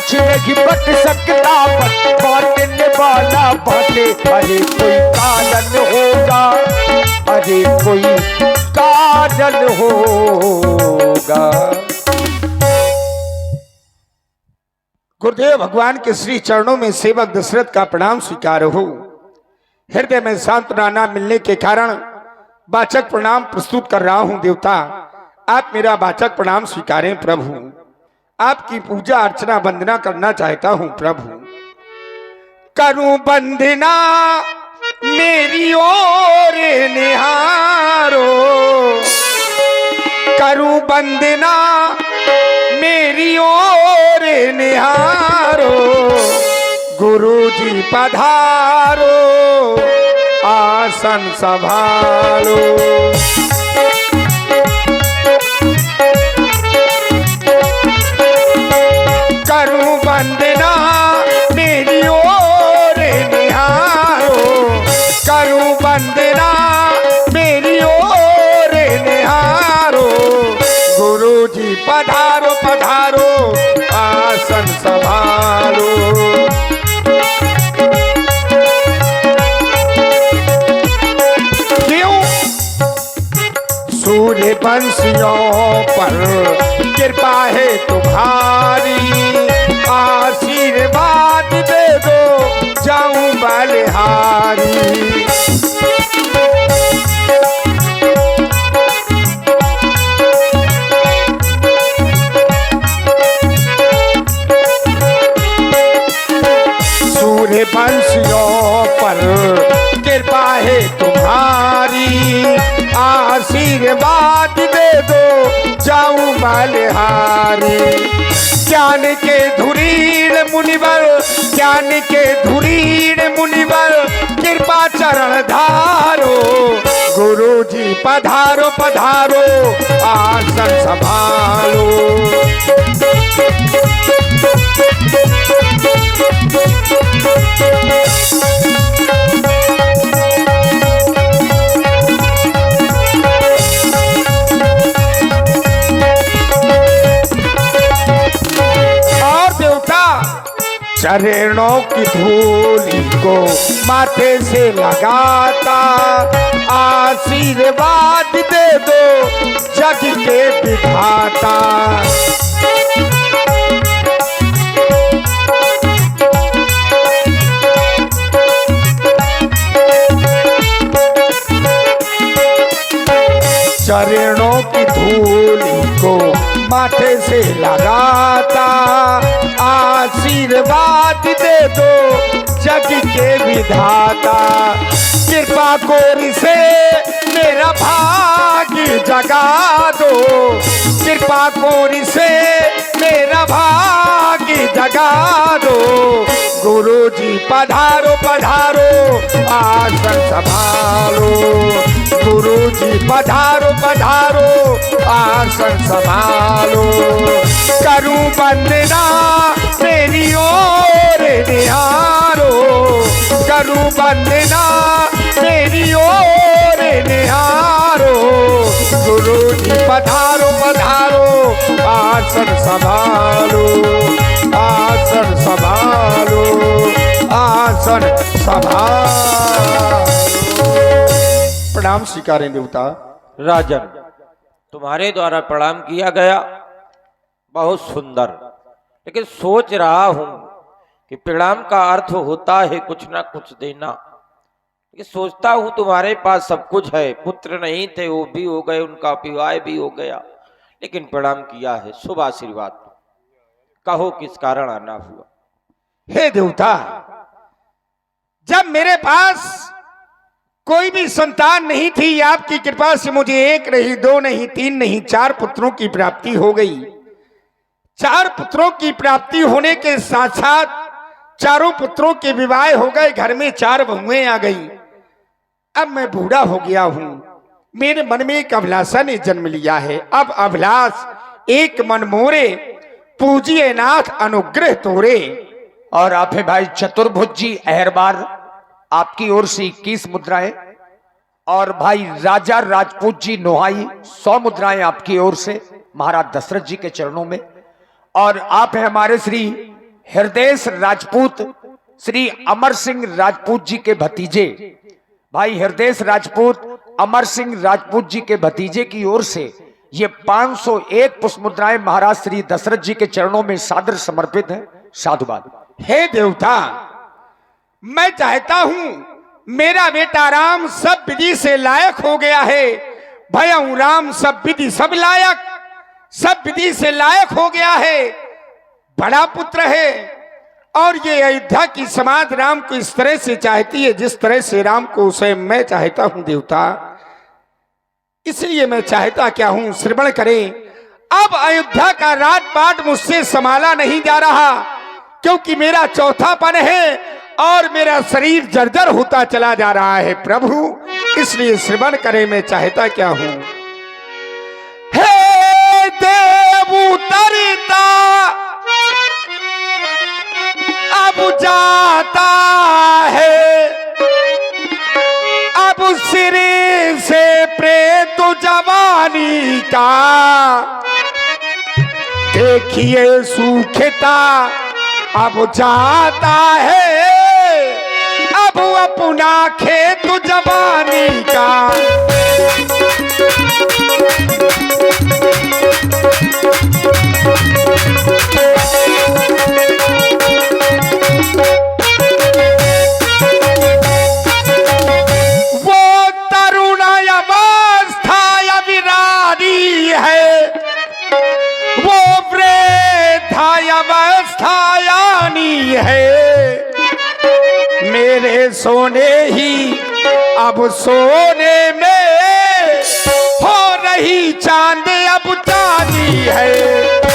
कुछ नहीं बट सकता, बांटने वाला बांटे। अरे कोई कारण होगा, अरे कोई कारण होगा। गुरुदेव भगवान के श्री चरणों में सेवक दशरथ का प्रणाम स्वीकार हो। हृदय में सांत्वना मिलने के कारण वाचक प्रणाम प्रस्तुत कर रहा हूं। देवता आप मेरा वाचक प्रणाम स्वीकारें प्रभु। आपकी पूजा अर्चना वंदना करना चाहता हूं प्रभु। करूं वंदना मेरी ओर निहारो, करूं वंदना मेरी ओर निहारो। गुरुजी पधारो आसन संभालो। करूं वंदना मेरी ओर निहारो, करूं वंदना मेरी ओर निहारो। गुरुजी पधारो पधारो आसन संभालो। सूर्य वंशियों पर कृपा है तुम्हारी, आशीर्वाद दे दो जाऊं बलिहारी। सूर्य वंशियों पर कृपा है तुम्हारी, आशीर्वाद दे दो जाऊं बलिहारी। ज्ञान के धुरीण मुनिवर, ज्ञान के धुरीण मुनिवर कृपा चरण धारो। गुरुजी पधारो पधारो आसन संभालो। चरणों की धूली को माथे से लगाता, आशीर्वाद दे दो जग के विधाता। चरणों की धूली को माथे से लगाता, आशीर्वाद दे दो जग के विधाता। कृपा कोरि से मेरा भाग्य जगा दो, कृपा कोरि से मेरा भाग्य जगा दो। गुरुजी पधारो पधारो आसन संभालो। गुरुजी पधारो पधारो आसन संभालो। करूं वंदना मेरी ओर निहारो, करूं वंदना मेरी ओर निहारो। गुरुजी पधारो पधारो आसन संभालो, आसन संभालो, आसन संभालो। प्रणाम स्वीकारें देवता। राजन, तुम्हारे द्वारा प्रणाम किया गया, बहुत सुंदर। लेकिन सोच रहा हूं कि प्रणाम का अर्थ होता है कुछ ना कुछ देना। लेकिन सोचता हूं तुम्हारे पास सब कुछ है, पुत्र नहीं थे वो भी हो गए, उनका विवाह भी हो गया, लेकिन प्रणाम किया है, शुभ आशीर्वाद। कहो किस कारण आना हुआ? हे देवता, जब मेरे पास कोई भी संतान नहीं थी, आपकी कृपा से मुझे एक नहीं, दो नहीं, तीन नहीं, 4 पुत्रों की प्राप्ति हो गई। 4 पुत्रों की प्राप्ति होने के साथ साथ चारों पुत्रों के विवाह हो गए, घर में 4 बहुएं आ गई। अब मैं बूढ़ा हो गया हूं, मेरे मन में एक अभिलाषा ने जन्म लिया है। अब अभिलाष एक मन मोरे, पूजिए नाथ अनुग्रह तोरे। और आप है भाई चतुर्भुज जी अहरबार, आपकी ओर से 21 मुद्राएं, और भाई राजा राजपूत जी नोहाई 100 मुद्राएं आपकी ओर से महाराज दशरथ जी के चरणों में। और आप हैं हमारे श्री हृदय राजपूत श्री अमर सिंह राजपूत जी के भतीजे, भाई हृदय राजपूत अमर सिंह राजपूत जी के भतीजे की ओर से ये 501 पुष्प मुद्राएं महाराज श्री दशरथ जी के चरणों में सादर समर्पित है। साधुवाद। हे देवता, मैं चाहता हूं मेरा बेटा राम सब विधि से लायक हो गया है। भयऊ राम सब विधि सब लायक, सब विधि से लायक हो गया है, बड़ा पुत्र है। और ये अयोध्या की समाज राम को इस तरह से चाहती है जिस तरह से राम को उसे मैं चाहता हूं देवता। इसलिए मैं चाहता क्या हूं, श्रवण करें। अब अयोध्या का राजपाट मुझसे संभाला नहीं जा रहा, क्योंकि मेरा चौथापन है और मेरा शरीर जर्जर होता चला जा रहा है प्रभु। इसलिए श्रवण करें, मैं चाहता क्या हूं। हे देव उतरता अब जाता है, अब सिरे से प्रेत जवानी का देखिए सूखता अब जाता है, अब अपना खेत जवानी का। वो तरुण अवस्था विरानी है, वो वृद्धा अवस्था यानी है। मेरे सोने ही अब सोने में हो रही चांद अब चांदी है।